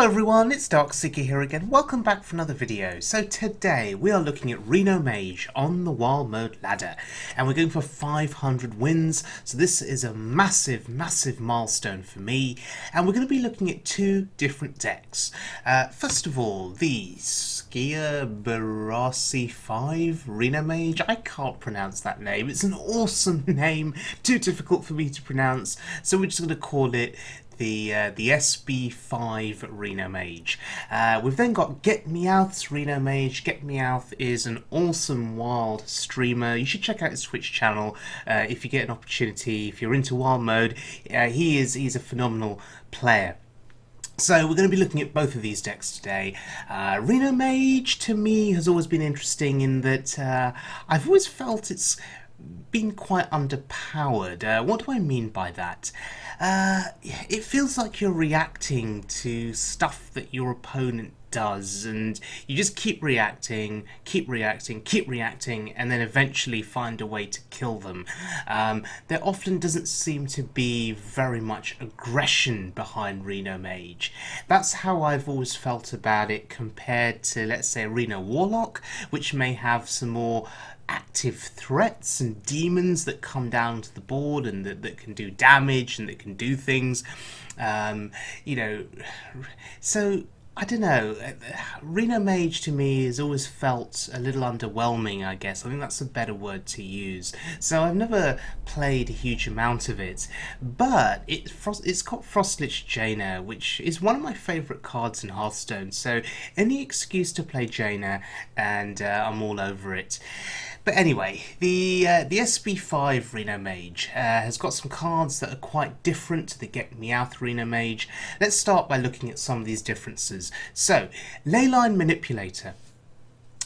Hello everyone, it's Darkseeker here again. Welcome back for another video. So today we are looking at Reno Mage on the Wild Mode ladder, and we're going for 500 wins. So this is a massive milestone for me, and we're going to be looking at two different decks. First of all, the Baaaaaaaa 5 Reno Mage. I can't pronounce that name. It's an awesome name, too difficult for me to pronounce, so we're just going to call it the SB5 Reno Mage. We've then got Get Meowth's Reno Mage. Get Meowth is an awesome wild streamer. You should check out his Twitch channel if you get an opportunity. If you're into wild mode, he's a phenomenal player. So we're going to be looking at both of these decks today. Reno Mage to me has always been interesting in that I've always felt it's been quite underpowered. What do I mean by that? It feels like you're reacting to stuff that your opponent does, and you just keep reacting, and then eventually find a way to kill them. There often doesn't seem to be very much aggression behind Reno Mage. That's how I've always felt about it compared to, let's say, a Reno Warlock, which may have some more active threats and demons that come down to the board and that can do damage and that can do things. You know, so I don't know, Reno Mage to me has always felt a little underwhelming, I guess. I think that's a better word to use. So I've never played a huge amount of it, but it's got Frostlich Jaina, which is one of my favourite cards in Hearthstone, so any excuse to play Jaina and I'm all over it. But anyway, the SB5 Reno Mage has got some cards that are quite different to the Get Meowth Reno Mage. Let's start by looking at some of these differences. So, Leyline Manipulator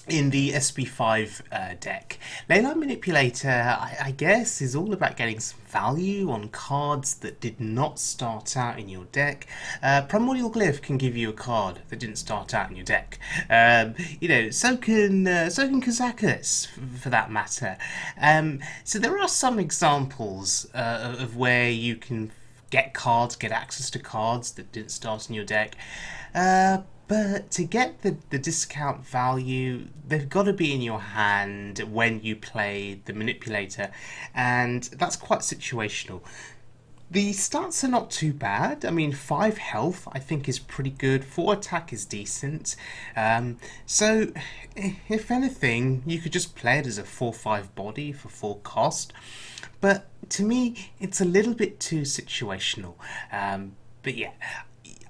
in the SB5 deck. Leyline Manipulator, I guess, is all about getting some value on cards that did not start out in your deck. Primordial Glyph can give you a card that didn't start out in your deck. You know, so can Kazakus, for that matter. So there are some examples of where you can get access to cards that didn't start in your deck. But to get the discount value, they've got to be in your hand when you play the Manipulator, and that's quite situational. The stats are not too bad. I mean, 5 health I think is pretty good, 4 attack is decent. So if anything, you could just play it as a 4/5 body for 4 cost. But to me, it's a little bit too situational. But yeah,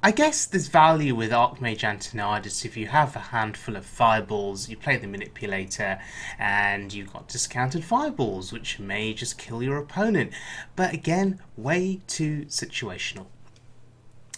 I guess there's value with Archmage Antonidas. If you have a handful of fireballs, you play the Manipulator and you've got discounted fireballs, which may just kill your opponent. But again, way too situational.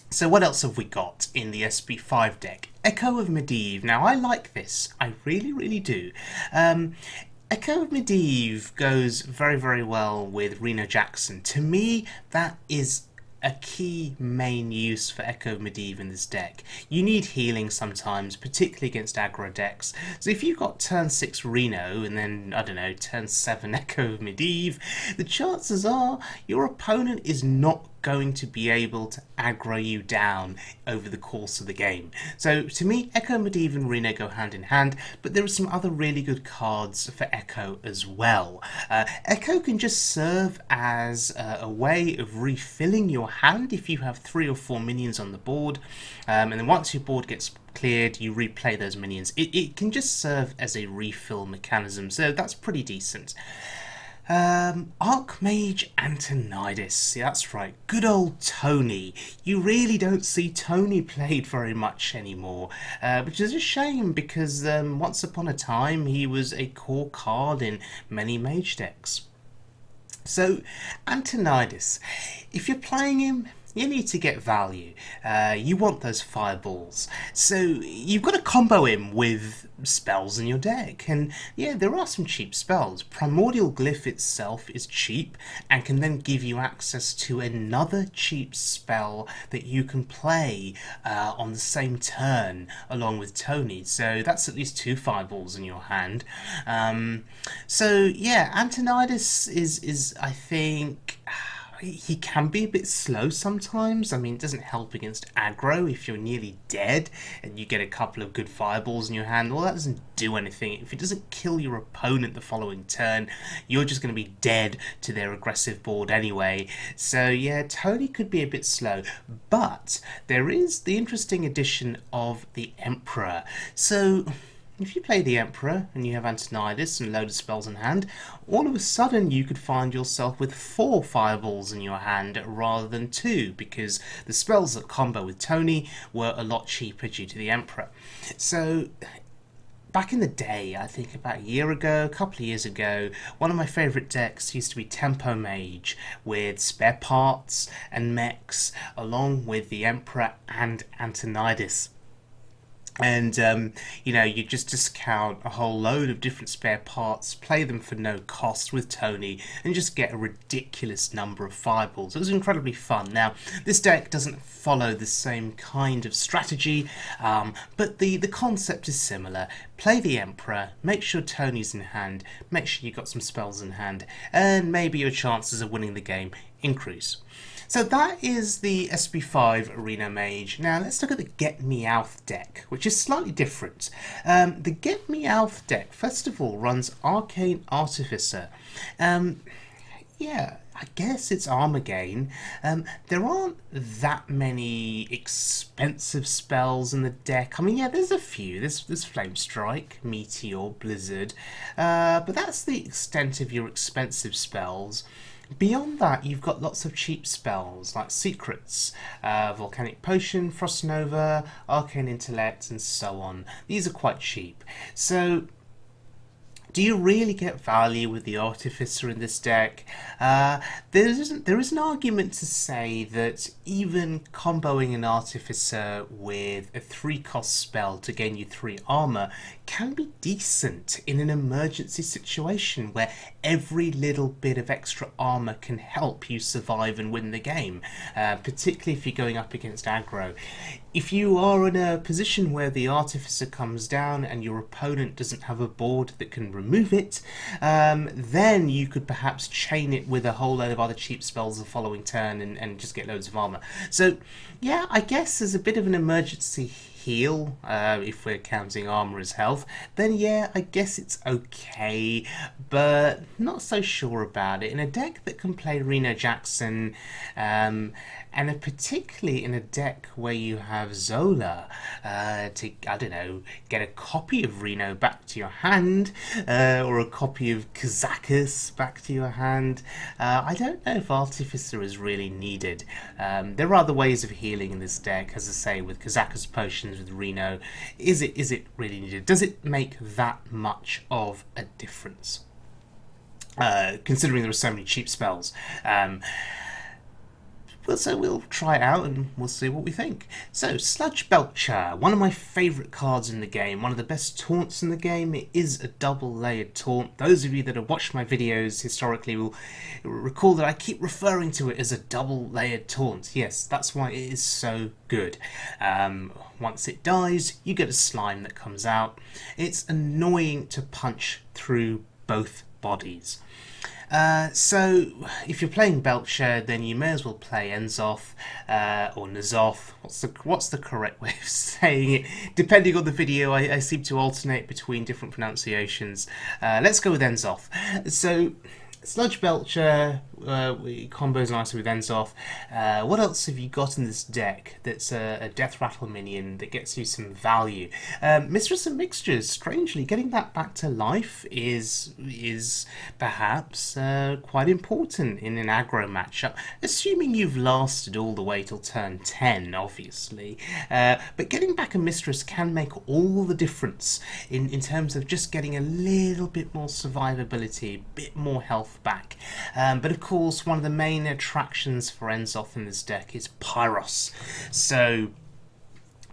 So what else have we got in the SB5 deck? Echo of Medivh. Now I like this. I really do. Echo of Medivh goes very well with Reno Jackson. To me, that is a key main use for Echo of Medivh in this deck. You need healing sometimes, particularly against aggro decks. So if you've got turn 6 Reno and then, I don't know, turn 7 Echo of Medivh, the chances are your opponent is not going to be able to aggro you down over the course of the game. So to me, Echo, Medivh and Reno go hand in hand, but there are some other really good cards for Echo as well. Echo can just serve as a way of refilling your hand if you have 3 or 4 minions on the board, and then once your board gets cleared, you replay those minions. It can just serve as a refill mechanism, so that's pretty decent. Archmage Antonidas, yeah, that's right, good old Tony. You really don't see Tony played very much anymore, which is a shame because once upon a time he was a core card in many mage decks. So, Antonidas, if you're playing him, you need to get value. You want those fireballs. So you've got to combo him with spells in your deck. And yeah, there are some cheap spells. Primordial Glyph itself is cheap and can then give you access to another cheap spell that you can play on the same turn along with Tony. So that's at least 2 fireballs in your hand. So yeah, Antonidas is I think, he can be a bit slow sometimes. I mean, it doesn't help against aggro if you're nearly dead and you get a couple of good fireballs in your hand. Well, that doesn't do anything. If it doesn't kill your opponent the following turn, you're just going to be dead to their aggressive board anyway. So yeah, Tony could be a bit slow, but there is the interesting addition of the Emperor. So if you play the Emperor and you have Antonidas and a load of spells in hand, all of a sudden you could find yourself with 4 fireballs in your hand rather than 2, because the spells that combo with Tony were a lot cheaper due to the Emperor. So back in the day, I think about a year ago, a couple of years ago, one of my favourite decks used to be Tempo Mage with spare parts and mechs along with the Emperor and Antonidas. And, you know, you just discount a whole load of different spare parts, play them for no cost with Tony, and just get a ridiculous number of fireballs. It was incredibly fun. Now, this deck doesn't follow the same kind of strategy, but the concept is similar. Play the Emperor, make sure Tony's in hand, make sure you've got some spells in hand, and maybe your chances of winning the game increase. So that is the SB5 Reno Mage. Now let's look at the Get Meowth deck, which is slightly different. The Get Meowth deck, first of all, runs Arcane Artificer. Yeah, I guess it's armor gain. There aren't that many expensive spells in the deck. I mean, yeah, there's a few. There's Flame Strike, Meteor, Blizzard, but that's the extent of your expensive spells. Beyond that, you've got lots of cheap spells like Secrets, Volcanic Potion, Frost Nova, Arcane Intellect, and so on. These are quite cheap. So, do you really get value with the Artificer in this deck? There is an argument to say that even comboing an Artificer with a 3-cost spell to gain you 3 armor can be decent in an emergency situation where every little bit of extra armor can help you survive and win the game, particularly if you're going up against aggro. If you are in a position where the Artificer comes down and your opponent doesn't have a board that can remove it, then you could perhaps chain it with a whole load of other cheap spells the following turn and just get loads of armor. So yeah, I guess there's a bit of an emergency heal, if we're counting armor as health, then yeah, I guess it's okay, but not so sure about it. In a deck that can play Reno Jackson, and particularly in a deck where you have Zola, to, I don't know, get a copy of Reno back to your hand, or a copy of Kazakus back to your hand, I don't know if Artificer is really needed. There are other ways of healing in this deck, as I say, with Kazakus Potions, with Reno. Is it really needed? Does it make that much of a difference? Considering there are so many cheap spells. So we'll try it out and we'll see what we think. So, Sludge Belcher, one of my favourite cards in the game, one of the best taunts in the game. It is a double-layered taunt. Those of you that have watched my videos historically will recall that I keep referring to it as a double-layered taunt. Yes, that's why it is so good. Once it dies, you get a slime that comes out. It's annoying to punch through both bodies. So, if you're playing Belcher, then you may as well play Enzoth, or N'Zoth. What's the correct way of saying it? Depending on the video, I seem to alternate between different pronunciations. Let's go with Enzoth. So, Sludge Belcher combos nicely with Enzoth. What else have you got in this deck that's a Death Rattle minion that gets you some value? Mistress of Mixtures, strangely, getting that back to life is perhaps quite important in an aggro matchup, assuming you've lasted all the way till turn 10, obviously. But getting back a Mistress can make all the difference in terms of just getting a little bit more survivability, a bit more health back. But of course, one of the main attractions for Enzoth in this deck is Pyros. So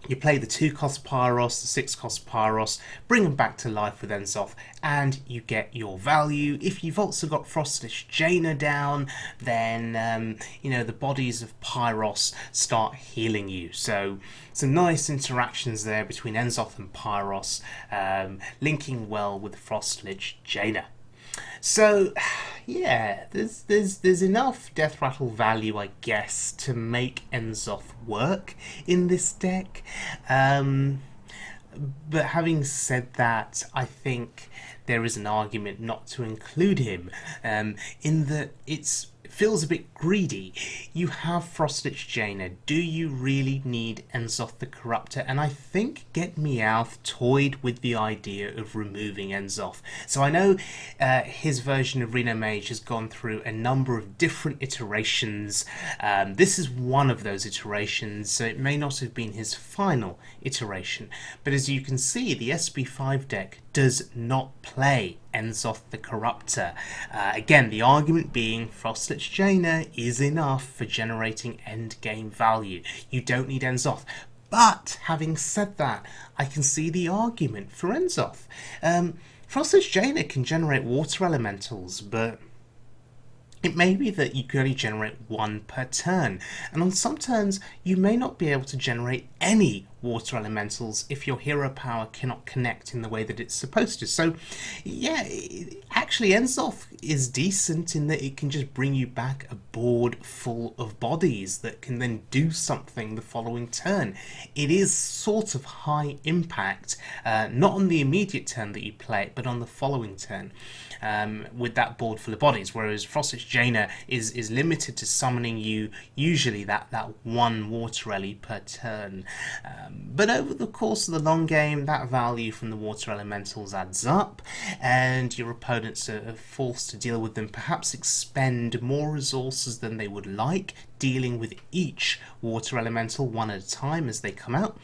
you play the 2-cost Pyros, the 6-cost Pyros, bring them back to life with Enzoth, and you get your value. If you've also got Frostlish Jaina down, then you know, the bodies of Pyros start healing you. So some nice interactions there between Enzoth and Pyros, linking well with Frostlish Jaina. So, yeah, there's enough death rattle value, I guess, to make N'Zoth work in this deck. But having said that, I think there is an argument not to include him, in that it feels a bit greedy. You have Frostlich Jaina. Do you really need N'Zoth the Corruptor? And I think Get Meowth toyed with the idea of removing N'Zoth. So I know his version of Reno Mage has gone through a number of different iterations. This is one of those iterations, so it may not have been his final iteration. But as you can see, the SB5 deck does not play N'Zoth the Corruptor. Again, the argument being Frostlich Jaina is enough for generating endgame value. You don't need N'Zoth. But having said that, I can see the argument for N'Zoth. Frostlich Jaina can generate water elementals, but it may be that you can only generate one per turn, and on some turns you may not be able to generate any water elementals if your hero power cannot connect in the way that it's supposed to. So yeah, actually N'Zoth is decent in that it can just bring you back a board full of bodies that can then do something the following turn. It is sort of high impact, not on the immediate turn that you play it, but on the following turn. With that board full of bodies, whereas Frostlich Jaina is limited to summoning you usually that one water ellie per turn. But over the course of the long game, that value from the water elementals adds up, and your opponents are forced to deal with them, perhaps expend more resources than they would like, dealing with each water elemental one at a time as they come out.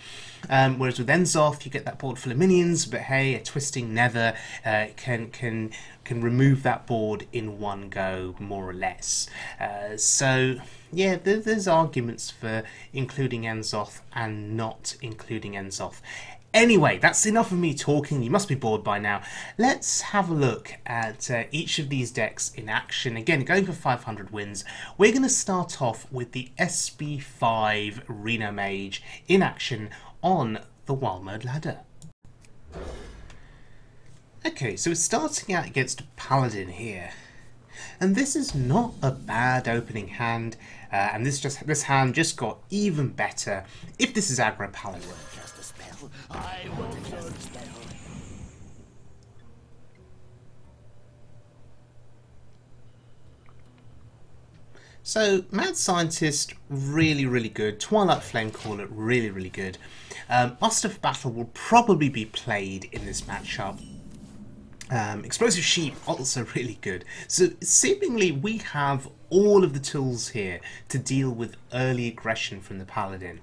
Whereas with N'Zoth, you get that board full of minions, but hey, a twisting nether can remove that board in one go, more or less. So yeah, there's arguments for including N'Zoth and not including N'Zoth. Anyway, that's enough of me talking. You must be bored by now. Let's have a look at each of these decks in action. Again, going for 500 wins. We're going to start off with the SB5 Reno Mage in action on the Wild Mode ladder. Okay, so we're starting out against a Paladin here. And this is not a bad opening hand, and this hand just got even better if this is aggro Paladin. I will cast a spell. So, Mad Scientist, really good. Twilight Flamecaller, really good. Muster of Battle will probably be played in this matchup. Explosive Sheep, also really good. So, seemingly we have all of the tools here to deal with early aggression from the Paladin.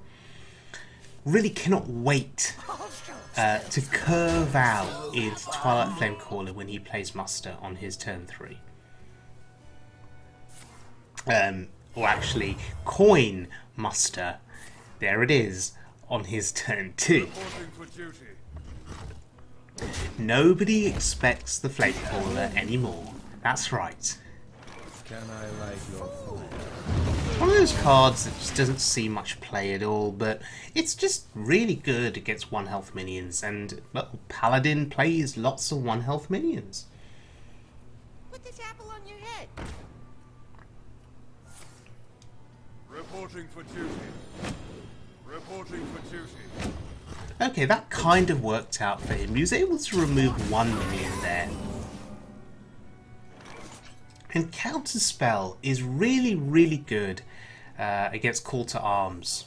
Really cannot wait to curve out into Twilight Flamecaller when he plays Muster on his turn 3. Or actually, coin Muster, there it is, on his turn 2. Nobody expects the Flamecaller anymore. That's right. Can I light your fire? One of those cards that just doesn't see much play at all, but it's just really good against 1 health minions, and well, Paladin plays lots of 1 health minions. Put this apple on your head. Reporting for duty. Reporting for duty. Okay, that kind of worked out for him. He was able to remove 1 minion there. And Counterspell is really good against Call to Arms.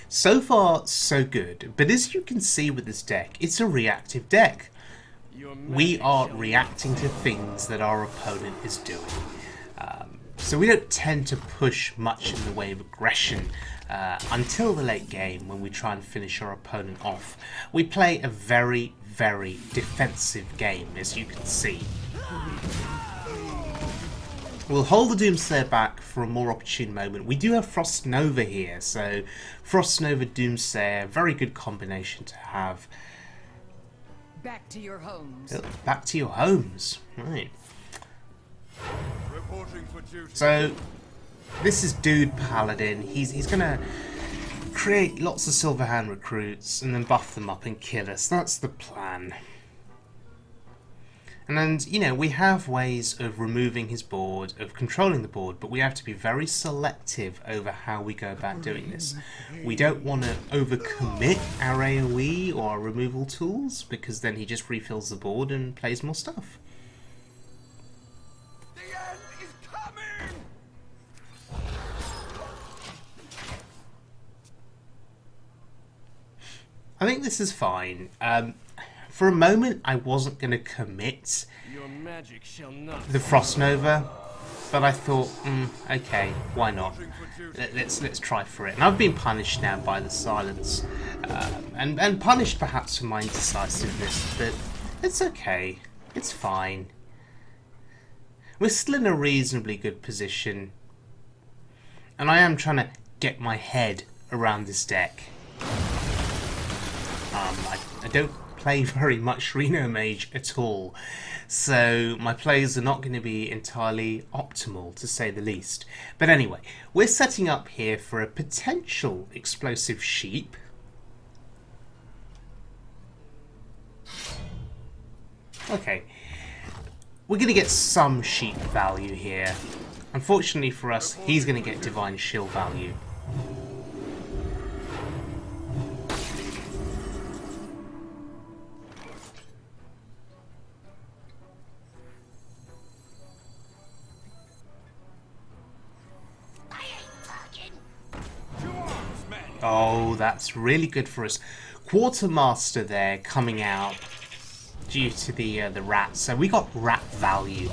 So far, so good. But as you can see with this deck, it's a reactive deck. We are reacting to things that our opponent is doing. So we don't tend to push much in the way of aggression until the late game when we try and finish our opponent off. We play a very defensive game, as you can see. We'll hold the Doomsayer back for a more opportune moment. We do have Frost Nova here, so Frost Nova Doomsayer, very good combination to have. Back to your homes. Oh, back to your homes, right. Reporting for duty. So, this is Dude Paladin. He's gonna create lots of Silverhand recruits and then buff them up and kill us. That's the plan. And you know, we have ways of removing his board, of controlling the board, but we have to be very selective over how we go about doing this. We don't want to overcommit our AoE or our removal tools, because then he just refills the board and plays more stuff. The end is coming! I think this is fine. For a moment, I wasn't going to commit Your magic shall not. the Frost Nova, but I thought, okay, why not? Let's try for it. And I've been punished now by the silence, and punished perhaps for my indecisiveness, but it's okay. It's fine. We're still in a reasonably good position, and I am trying to get my head around this deck. I don't play very much Reno Mage at all, so my plays are not going to be entirely optimal, to say the least. But anyway, we're setting up here for a potential explosive sheep. Okay, we're going to get some sheep value here. Unfortunately for us, he's going to get divine shield value. Oh, that's really good for us. Quartermaster there coming out due to the rat. So we got rat value.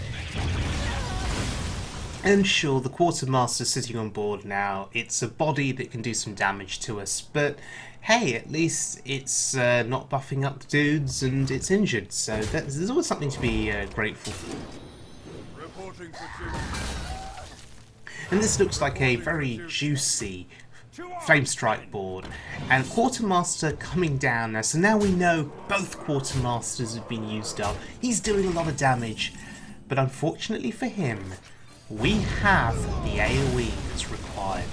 And sure, the Quartermaster sitting on board now. It's a body that can do some damage to us. But hey, at least it's not buffing up dudes and it's injured. So there's always something to be grateful for. Reporting for duty. And this looks like a very juicy Flame Strike board, and Quartermaster coming down now, so now we know both Quartermasters have been used up. He's doing a lot of damage, but unfortunately for him, we have the AoE that's required.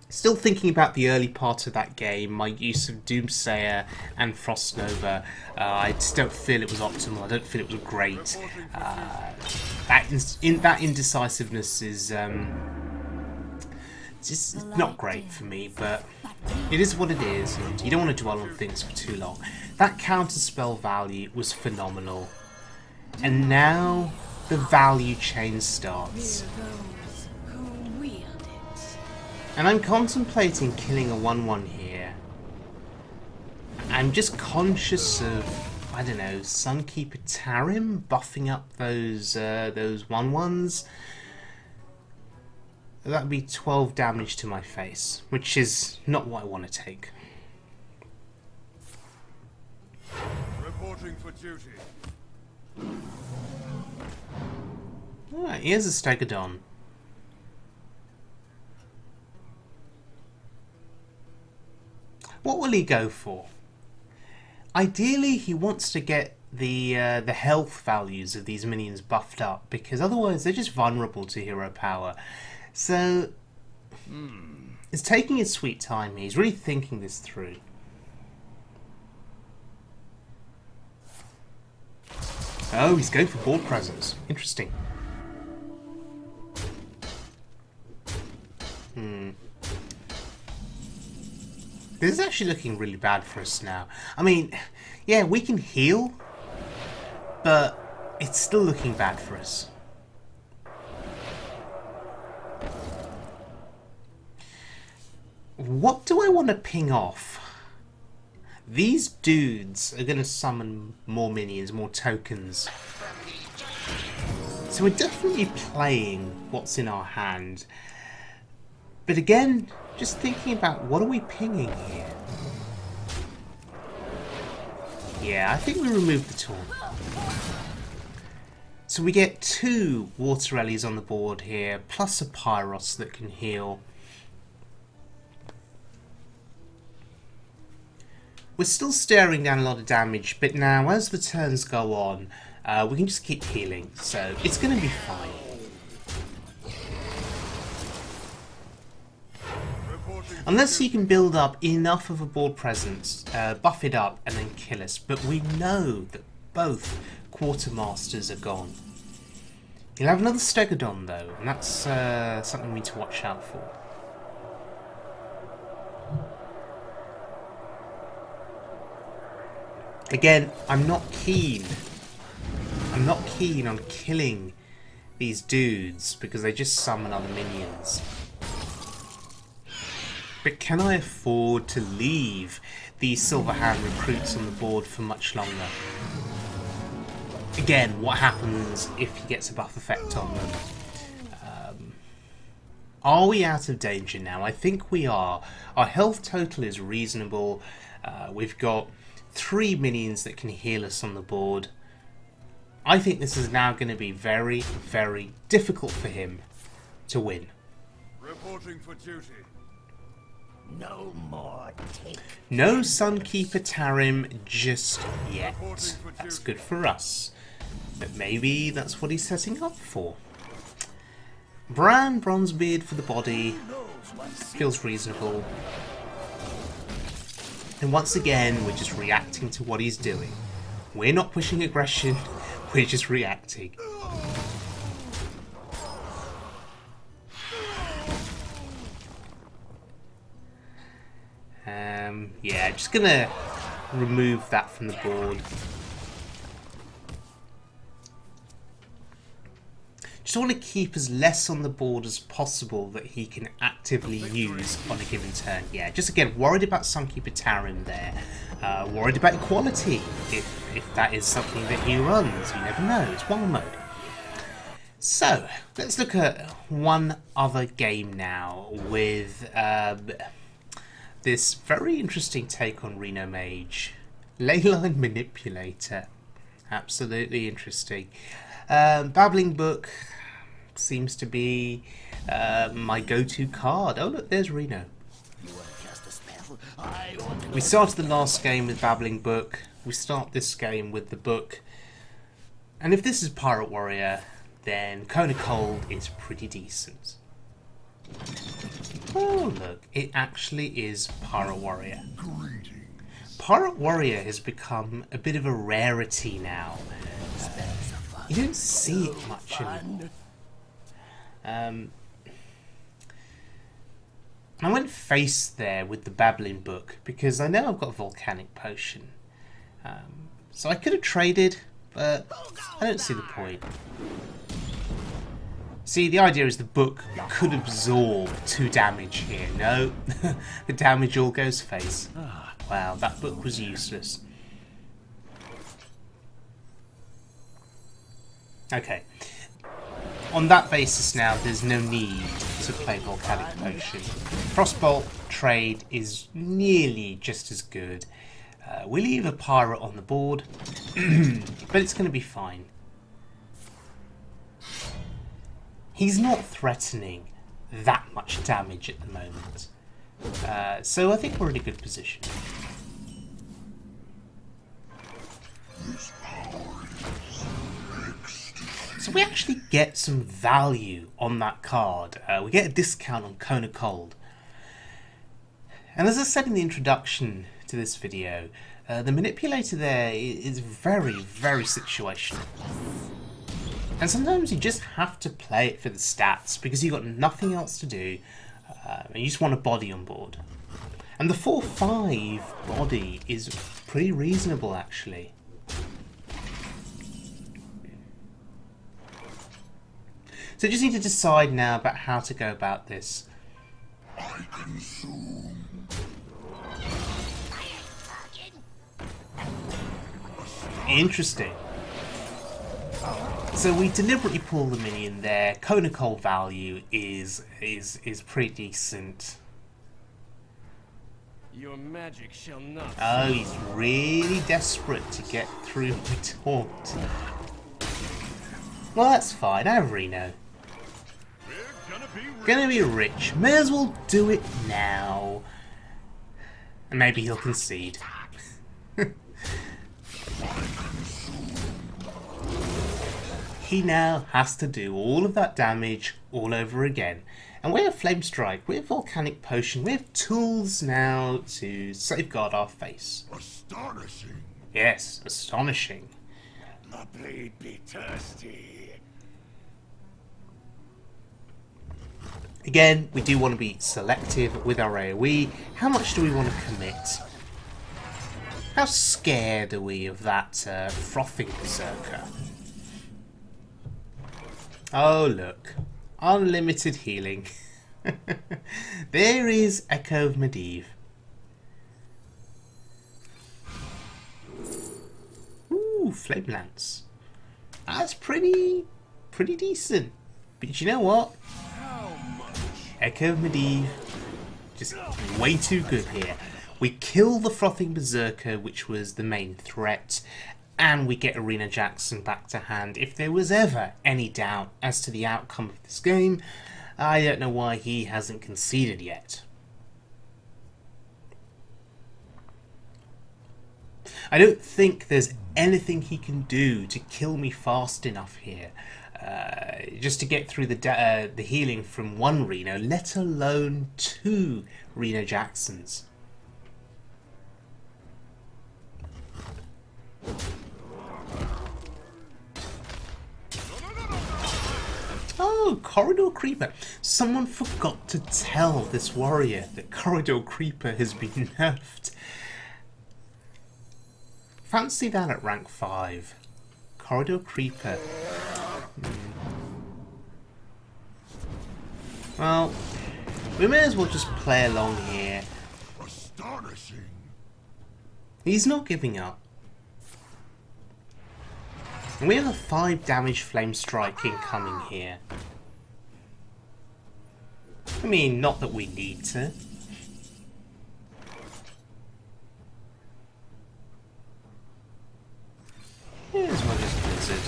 Still thinking about the early part of that game, my use of Doomsayer and Frost Nova. I just don't feel it was optimal. I don't feel it was great. That indecisiveness is just not great for me, but it is what it is, and you don't want to dwell on things for too long. That counterspell value was phenomenal, and now the value chain starts. And I'm contemplating killing a 1/1 here. I'm just conscious of, I don't know, Sunkeeper Tarim buffing up those 1/1s. That'd be 12 damage to my face, which is not what I want to take. Reporting for duty. Alright, here's a Stegodon. What will he go for? Ideally, he wants to get the health values of these minions buffed up, because otherwise they're just vulnerable to hero power. So, he's taking his sweet time. He's really thinking this through. Oh, he's going for board presence. Interesting. This is actually looking really bad for us now. I mean, yeah, we can heal, but it's still looking bad for us. What do I want to ping off? These dudes are going to summon more minions, more tokens. So we're definitely playing what's in our hand. But again, just thinking about what are we pinging here? Yeah, I think we remove the taunt. So we get 2 Water Ellies on the board here, plus a Pyros that can heal. We're still staring down a lot of damage, but now as the turns go on, we can just keep healing, so it's going to be fine. Unless you can build up enough of a board presence, buff it up, and then kill us. But we know that both Quartermasters are gone. He'll have another Stegodon though, and that's something we need to watch out for. Again, I'm not keen on killing these dudes because they just summon other minions. But can I afford to leave these Silverhand recruits on the board for much longer? Again, what happens if he gets a buff effect on them? Are we out of danger now? I think we are. Our health total is reasonable. We've got 3 minions that can heal us on the board. I think this is now going to be very, very difficult for him to win. Reporting for duty. No more take. No Sunkeeper Tarim just yet. That's good for us. But maybe that's what he's setting up for. Bran Bronzebeard for the body. Feels reasonable. And once again, we're just reacting to what he's doing. We're not pushing aggression, we're just reacting. Yeah, just gonna remove that from the board. Just want to keep as less on the board as possible that he can actively use on a given turn. Yeah, just again, worried about Sunkeeper Tarim there. Worried about equality, if that is something that he runs. You never know, it's wild mode. So, let's look at one other game now with this very interesting take on Reno Mage. Leyline Manipulator. Absolutely interesting. Babbling Book seems to be my go-to card. Oh look, there's Reno. We started the last game with Babbling Book. We start this game with the book. And if this is Pirate Warrior, then Kona Cold is pretty decent. Oh look, it actually is Pirate Warrior. Pirate Warrior has become a bit of a rarity now. You don't see it much anymore. I went face there with the Babbling Book because I know I've got a Volcanic Potion. So I could have traded, but I don't see the point. See, the idea is the book could absorb 2 damage here. No, the damage all goes face. Wow, that book was useless. Okay. On that basis now, there's no need to play Volcanic Potion. Frostbolt trade is nearly just as good. We leave a pirate on the board, but it's going to be fine. He's not threatening that much damage at the moment. So I think we're in a good position. So we actually get some value on that card. We get a discount on Kona Cold. And as I said in the introduction to this video, the manipulator there is very, very situational. And sometimes you just have to play it for the stats because you've got nothing else to do and you just want a body on board. And the 4/5 body is pretty reasonable actually. So I just need to decide now about how to go about this. Interesting. So we deliberately pull the minion there. Kona Cold value is pretty decent. Your magic shall not. Oh, he's really desperate to get through my taunt. Well, that's fine. I have Reno. Gonna be rich. May as well do it now. And maybe he'll concede. he now has to do all of that damage all over again. And we have Flame Strike, we have Volcanic Potion, we have tools now to safeguard our face. Astonishing. Yes, astonishing. My blade be thirsty. Again, we do want to be selective with our AoE. How much do we want to commit? How scared are we of that frothing berserker? Oh look, unlimited healing. There is Echo of Medivh. Ooh, Flame Lance. That's pretty decent. But you know what? Echo of Medivh, just way too good here. We kill the Frothing Berserker, which was the main threat, and we get Arena Jackson back to hand. If there was ever any doubt as to the outcome of this game, I don't know why he hasn't conceded yet. I don't think there's anything he can do to kill me fast enough here. Just to get through the healing from one Reno, let alone 2 Reno Jacksons. Oh, Corridor Creeper. Someone forgot to tell this warrior that Corridor Creeper has been nerfed. Fancy that at rank 5. Corridor Creeper. Well, we may as well just play along here. Astonishing. He's not giving up. And we have a 5 damage Flame Strike incoming here. I mean, not that we need to. Here's one just blizzard.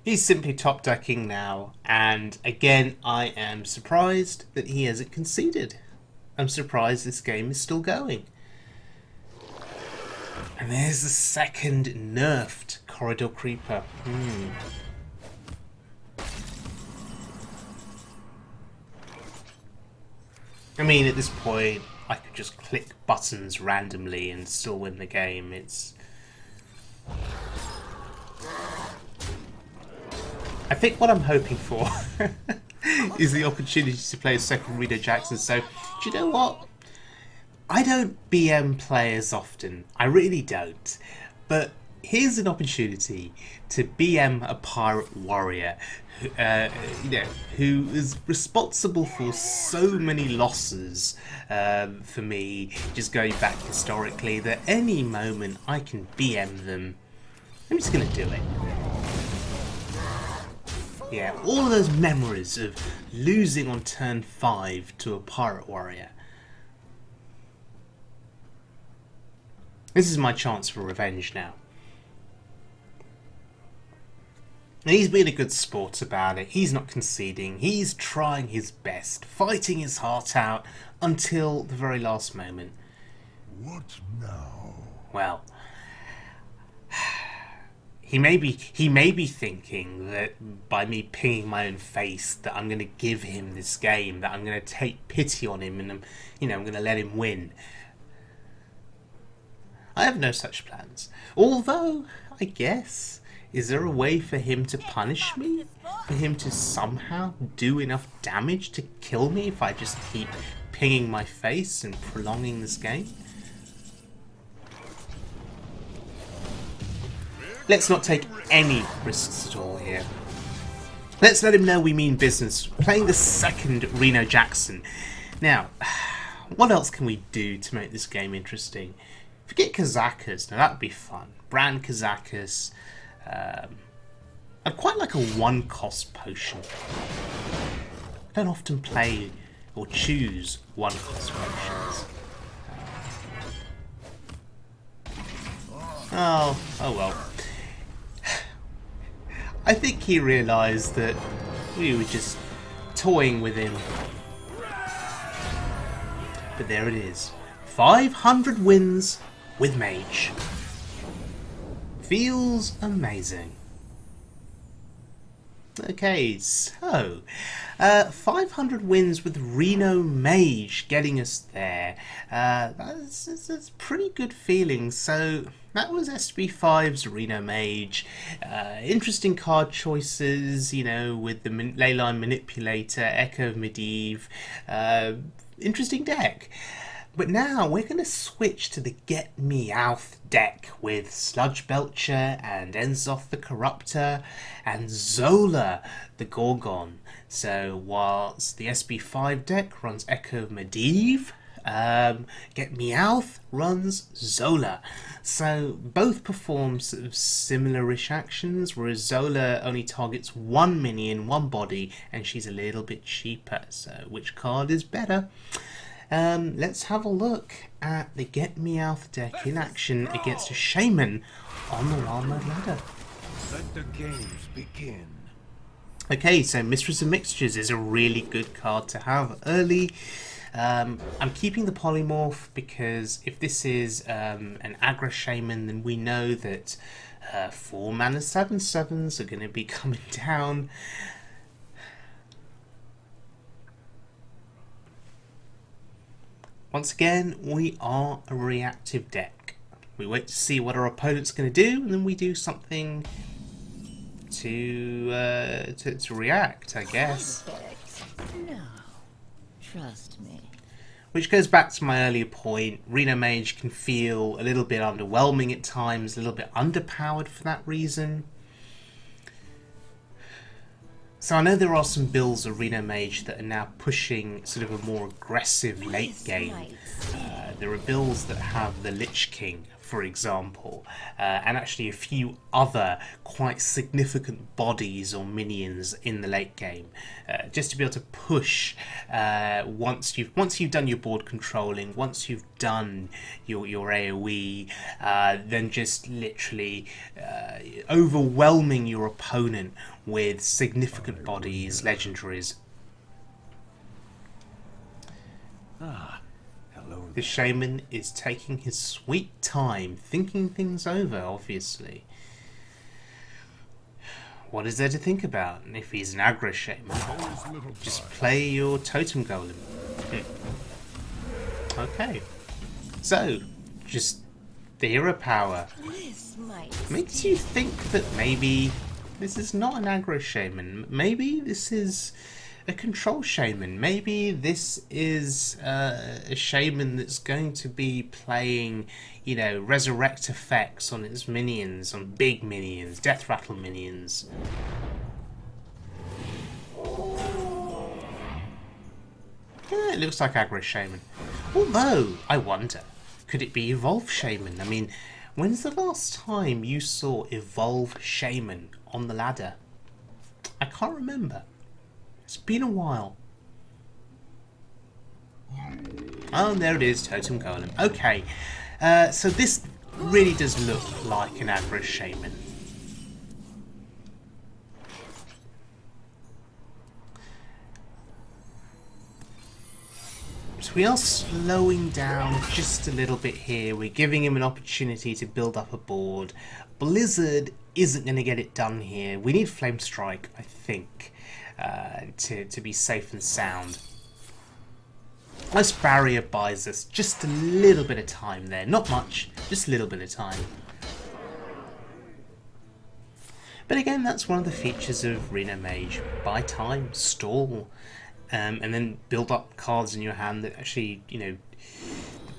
He's simply top decking now, and again I am surprised that he hasn't conceded. I'm surprised this game is still going. And there's the second nerfed Corridor Creeper. I mean, at this point I could just click buttons randomly and still win the game. I think what I'm hoping for is the opportunity to play a second Reno Jackson. So, do you know what? I don't BM players often. I really don't. But here's an opportunity to BM a pirate warrior who is responsible for so many losses for me, just going back historically, that any moment I can BM them. I'm just going to do it. Yeah, all of those memories of losing on turn 5 to a pirate warrior. This is my chance for revenge now. And he's been a good sport about it. He's not conceding. He's trying his best, fighting his heart out until the very last moment. What now? Well, He may be thinking that by me pinging my own face that I'm going to give him this game, that I'm going to take pity on him and I'm going to let him win. I have no such plans. Although, I guess, is there a way for him to punish me? For him to somehow do enough damage to kill me if I just keep pinging my face and prolonging this game? Let's not take any risks at all here. Let's let him know we mean business. Playing the second Reno Jackson. Now, what else can we do to make this game interesting? Forget Kazakus. Now that would be fun. Brand Kazakus. I'd quite like a 1-cost potion. I don't often play or choose 1-cost potions. Oh well. I think he realised that we were just toying with him. But there it is. 500 wins with Mage. Feels amazing. Okay, so 500 wins with Reno Mage getting us there. That's a pretty good feeling. So that was SB5's Reno Mage. Interesting card choices, you know, with the Leyline Manipulator, Echo of Medivh. Interesting deck. But now we're going to switch to the Get Meowth deck with Sludge Belcher and Enzoth the Corruptor and Zola the Gorgon. So whilst the SB5 deck runs Echo of Medivh, Get Meowth runs Zola. So both perform sort of similar-ish actions, whereas Zola only targets one minion, one body, and she's a little bit cheaper. So which card is better? Let's have a look at the Get Meowth deck in action against a Shaman on the Wild Mode ladder. Let the games begin. Okay, so Mistress of Mixtures is a really good card to have early. I'm keeping the Polymorph because if this is an aggro Shaman, then we know that 4 mana 7/7s are going to be coming down. Once again, we are a reactive deck. We wait to see what our opponent's going to do, and then we do something to react, I guess. No, trust me. Which goes back to my earlier point. Reno Mage can feel a little bit underwhelming at times, a little bit underpowered for that reason. So I know there are some builds of Reno Mage that are now pushing sort of a more aggressive late game. There are builds that have the Lich King, for example, and actually a few other quite significant bodies or minions in the late game, just to be able to push once you've done your board controlling, once you've done your AoE, then just literally overwhelming your opponent with significant bodies, legendaries. Hello. The Shaman is taking his sweet time, thinking things over, obviously. What is there to think about if he's an aggro Shaman? Just play your Totem Golem. Okay. So, just the hero power makes you think that maybe this is not an aggro Shaman. Maybe this is a control Shaman. Maybe this is a Shaman that's going to be playing, you know, resurrect effects on its minions, on big minions, death rattle minions. Yeah, it looks like aggro Shaman. Although, I wonder, could it be Evolve Shaman? I mean, when's the last time you saw Evolve Shaman on the ladder? I can't remember. It's been a while. Oh, there it is, Totem Golem. Okay, so this really does look like an aggro Shaman. So we are slowing down just a little bit here. We're giving him an opportunity to build up a board. Blizzard isn't going to get it done here. We need Flame Strike, I think, to be safe and sound. Ice Barrier buys us just a little bit of time there. Not much, just a little bit of time. But again, that's one of the features of Reno Mage. Buy time, stall, and then build up cards in your hand that actually, you know,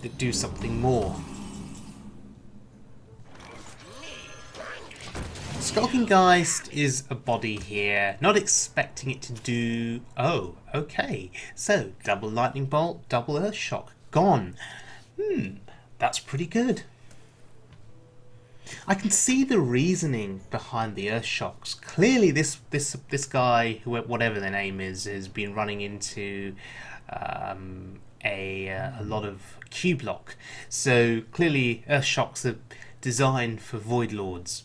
that do something more. Skulking Geist is a body here, not expecting it to do... Oh, okay. So, double Lightning Bolt, double Earth Shock, gone. That's pretty good. I can see the reasoning behind the Earth Shocks. Clearly this guy, whatever their name is, has been running into a lot of Q block. So, clearly Earth Shocks are designed for Void Lords.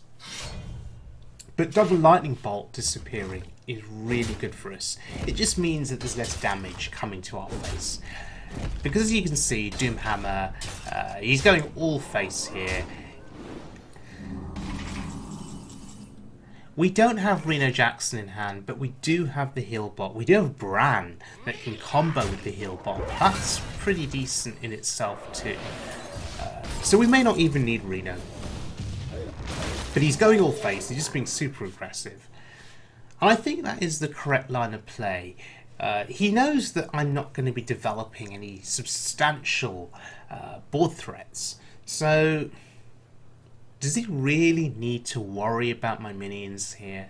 But double lightning bolt disappearing is really good for us. It just means that there's less damage coming to our face. Because as you can see, Doomhammer, he's going all face here. We don't have Reno Jackson in hand, but we do have the heal bot. We do have Bran that can combo with the heal bot. That's pretty decent in itself too. So we may not even need Reno. But he's going all face, he's just being super aggressive. And I think that is the correct line of play. He knows that I'm not going to be developing any substantial board threats. So does he really need to worry about my minions here?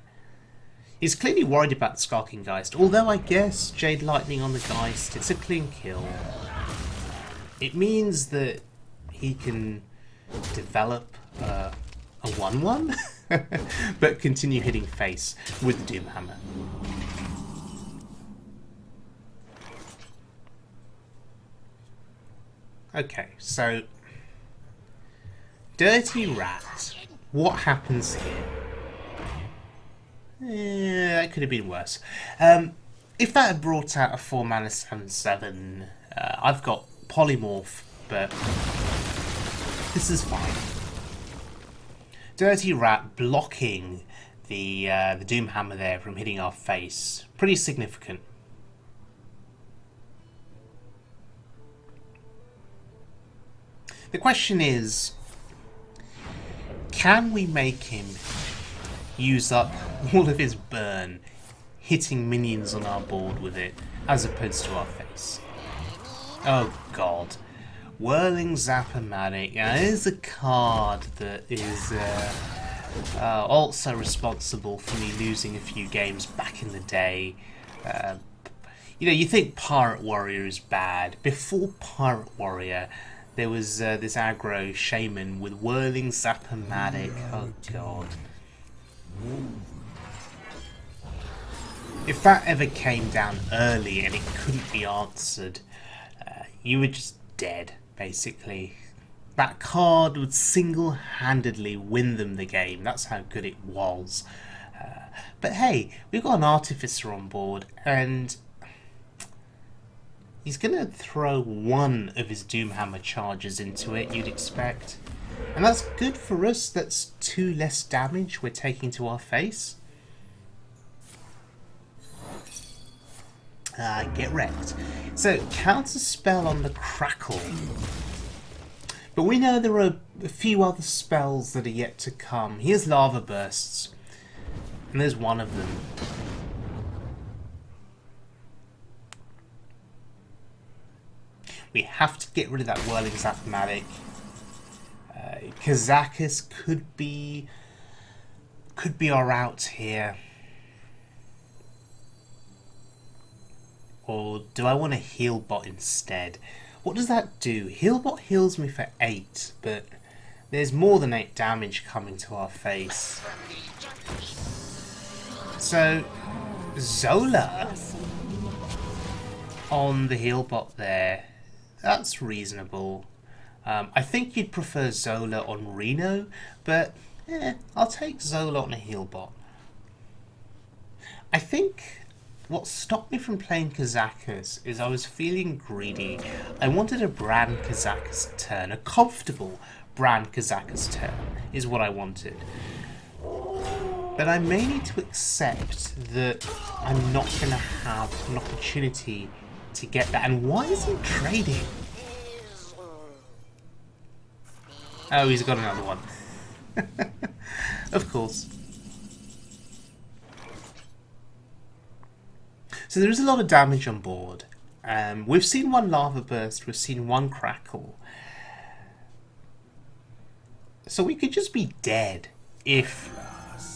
He's clearly worried about the Skulking Geist, although I guess Jade Lightning on the Geist, it's a clean kill. It means that he can develop a 1-1, but continue hitting face with the Doomhammer. Okay, so Dirty Rat. What happens here? That could have been worse. If that had brought out a 4-mana 7/7, I've got Polymorph, but this is fine. Dirty Rat blocking the Doomhammer there from hitting our face. Pretty significant. The question is, can we make him use up all of his burn hitting minions on our board with it, as opposed to our face? Oh god. Whirling Zappermatic. Now, here's a card that is also responsible for me losing a few games back in the day. You know, you think Pirate Warrior is bad. Before Pirate Warrior, there was this aggro Shaman with Whirling Zappermatic. Oh god. If that ever came down early and it couldn't be answered, you were just dead, basically. That card would single-handedly win them the game. That's how good it was. But hey, we've got an Artificer on board, and he's going to throw one of his Doomhammer charges into it, you'd expect. And that's good for us. That's 2 less damage we're taking to our face. Get wrecked. So, counter spell on the Crackle. But we know there are a few other spells that are yet to come. Here's Lava Bursts. And there's one of them. We have to get rid of that Whirling Zappermatic. Kazakus could be our out here. Or do I want a heal bot instead? What does that do? Heal bot heals me for 8, but there's more than 8 damage coming to our face. So Zola on the heal bot there. That's reasonable. I think you'd prefer Zola on Reno, but I'll take Zola on a heal bot. I think what stopped me from playing Kazakus is I was feeling greedy. I wanted a Bran Kazakus turn, a comfortable Bran Kazakus turn is what I wanted. But I may need to accept that I'm not going to have an opportunity to get that. And why is he trading? Oh, he's got another one. Of course. So there is a lot of damage on board. We've seen one Lava Burst, we've seen one Crackle. So we could just be dead if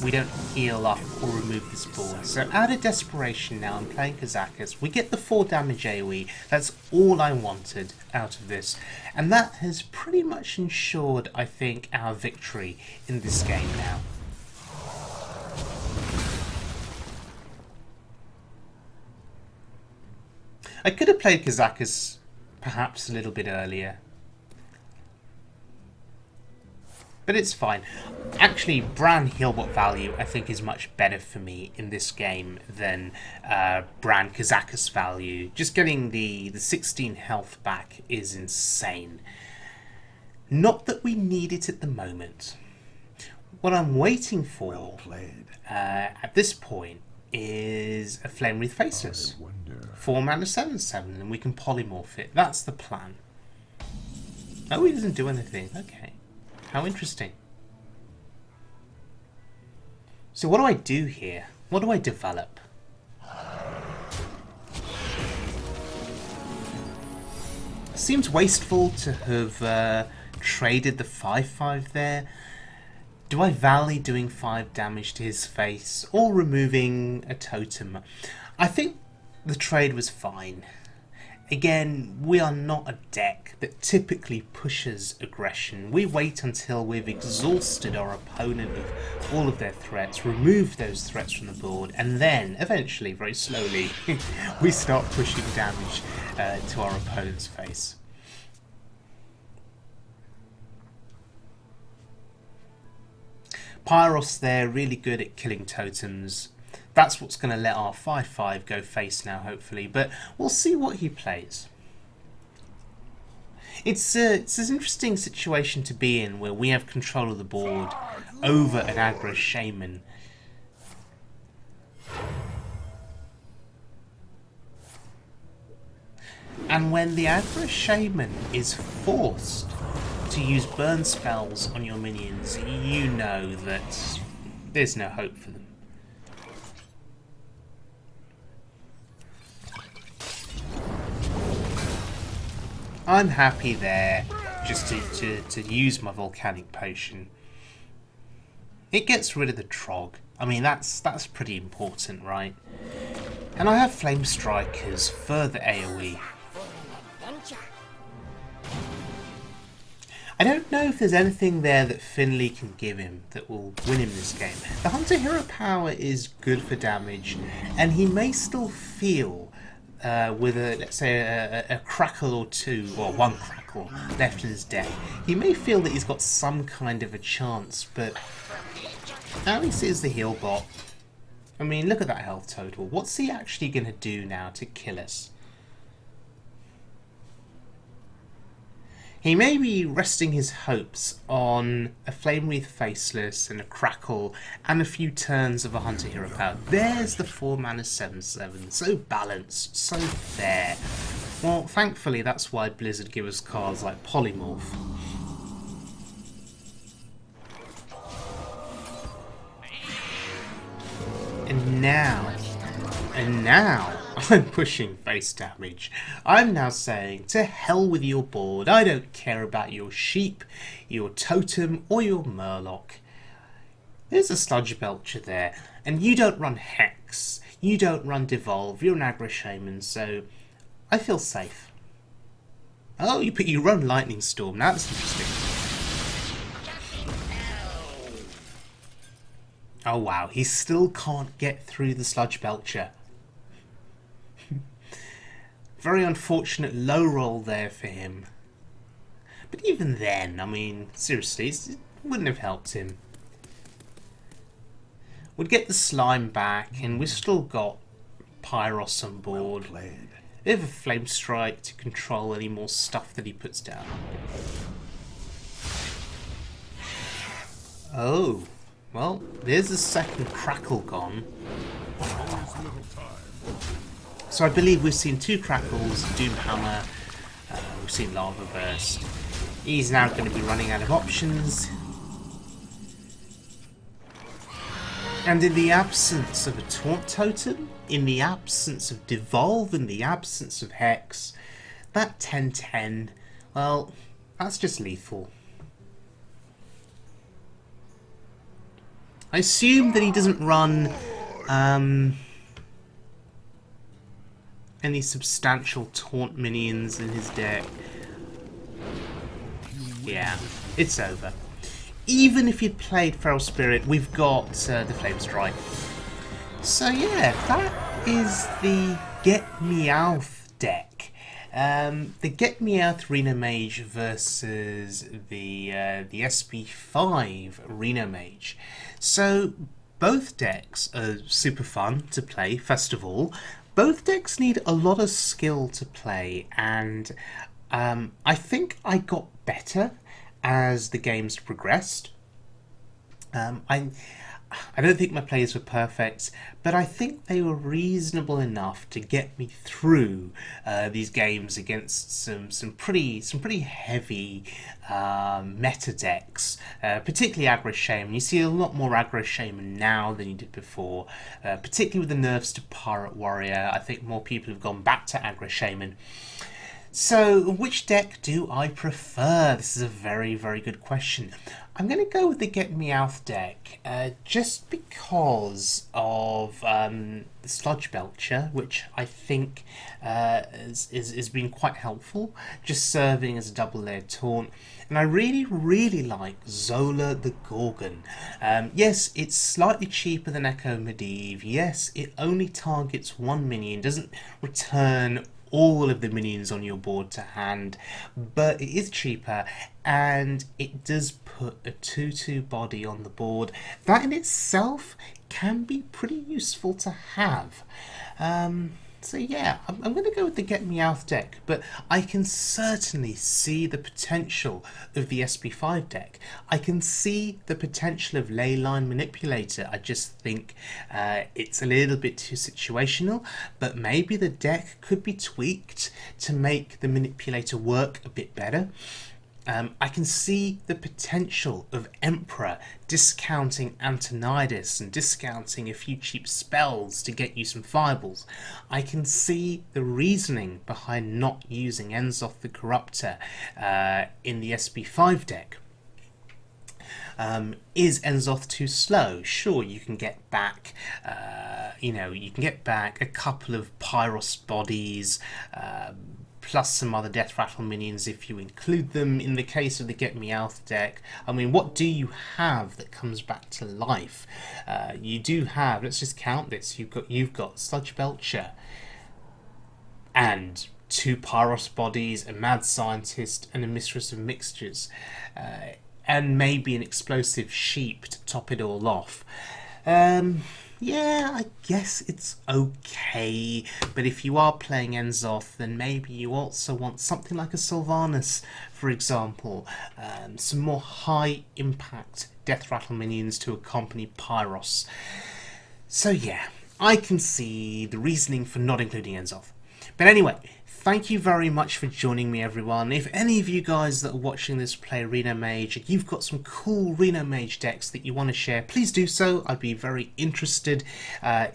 we don't heal up or remove this board. So out of desperation now, I'm playing Kazakus. We get the 4 damage AoE. That's all I wanted out of this. And that has pretty much ensured, I think, our victory in this game now. I could have played Kazakus perhaps a little bit earlier. But it's fine. Actually, Bran Healbot value, I think, is much better for me in this game than Bran Kazakus value. Just getting the 16 health back is insane. Not that we need it at the moment. What I'm waiting for at this point is a Flame Wreath Faceless. 4 mana 7/7, and we can polymorph it. That's the plan. Oh, he doesn't do anything. Okay. How interesting. So what do I do here? What do I develop? Seems wasteful to have traded the 5/5 there. Do I value doing 5 damage to his face or removing a totem? I think the trade was fine. Again, we are not a deck that typically pushes aggression. We wait until we've exhausted our opponent of all of their threats, removed those threats from the board, and then, eventually, very slowly, we start pushing damage to our opponent's face. Pyros there, really good at killing totems. That's what's going to let our 5/5 go face now, hopefully. But we'll see what he plays. It's an interesting situation to be in, where we have control of the board over an aggro Shaman. And when the aggro Shaman is forced to use burn spells on your minions, you know that there's no hope for them. I'm happy there just to use my volcanic potion. It gets rid of the Trog. I mean, that's pretty important, right? And I have Flame Strikers, further AoE. I don't know if there's anything there that Finley can give him that will win him this game. The Hunter Hero power is good for damage, and he may still feel with let's say a crackle or two, or one crackle left in his deck, he may feel that he's got some kind of a chance, but at least it is the heal bot. I mean, look at that health total. What's he actually going to do now to kill us? He may be resting his hopes on a Flame Wreath Faceless and a Crackle and a few turns of a Hunter Hero power. There's the 4 mana 7/7. So balanced, so fair. Well, thankfully that's why Blizzard give us cards like Polymorph. And now I'm pushing face damage. I'm now saying, to hell with your board. I don't care about your sheep, your totem, or your murloc. There's a Sludge Belcher there, and you don't run Hex. You don't run Devolve. You're an aggro Shaman, so I feel safe. Oh, you run Lightning Storm. Now that's interesting. Oh wow, he still can't get through the Sludge Belcher. Very unfortunate low roll there for him. But even then, I mean, seriously, it wouldn't have helped him. We'd get the slime back, and we've still got Pyros on board. They have a Flame Strike to control any more stuff that he puts down. Oh, well, there's the second Crackle gone. So I believe we've seen 2 Crackles, Doomhammer, we've seen Lava Burst. He's now going to be running out of options. And in the absence of a Taunt Totem, in the absence of Devolve, in the absence of Hex, that 10/10, well, that's just lethal. I assume that he doesn't run any substantial taunt minions in his deck. Yeah, it's over. Even if you'd played Feral Spirit, we've got the Flame Strike. So yeah, that is the Get Meowth deck. the Get Me Out Reno Mage versus the SB5 Reno Mage. So both decks are super fun to play, first of all. Both decks need a lot of skill to play, and I think I got better as the games progressed. I don't think my plays were perfect, but I think they were reasonable enough to get me through these games against some pretty heavy meta decks, particularly aggro Shaman. You see a lot more aggro Shaman now than you did before, particularly with the nerfs to Pirate Warrior. I think more people have gone back to aggro Shaman. So, which deck do I prefer? This is a very, very good question. I'm going to go with the Get Me Out deck, just because of the Sludge Belcher, which I think has been quite helpful, just serving as a double-layered taunt. And I really, really like Zola the Gorgon. Yes, it's slightly cheaper than Echo of Medivh. Yes, it only targets one minion, doesn't return all of the minions on your board to hand, but it is cheaper and it does put a 2/2 body on the board. That in itself can be pretty useful to have. So yeah, I'm going to go with the Get Me Out deck, but I can certainly see the potential of the SB5 deck. I can see the potential of Leyline Manipulator. I just think it's a little bit too situational, but maybe the deck could be tweaked to make the Manipulator work a bit better. I can see the potential of Emperor discounting Antonidas and discounting a few cheap spells to get you some fireballs. I can see the reasoning behind not using Enzoth the Corruptor in the SB5 deck. Is Enzoth too slow? Sure, you can get back, you can get back a couple of Pyros bodies, plus some other Death Rattle minions if you include them. In the case of the Get Me Out deck, I mean, what do you have that comes back to life? You do have, let's just count this, you've got Sludge Belcher and 2 Pyros bodies, a Mad Scientist and a Mistress of Mixtures, and maybe an Explosive Sheep to top it all off. Yeah, I guess it's okay, but if you are playing Enzoth, then maybe you also want something like a Sylvanas, for example, some more high impact Death Rattle minions to accompany Pyros. So yeah, I can see the reasoning for not including Enzoth. But anyway, thank you very much for joining me, everyone. If any of you guys that are watching this play Reno Mage, you've got some cool Reno Mage decks that you want to share, please do so. I'd be very interested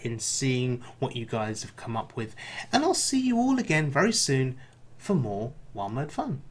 in seeing what you guys have come up with. And I'll see you all again very soon for more Wild Mode fun.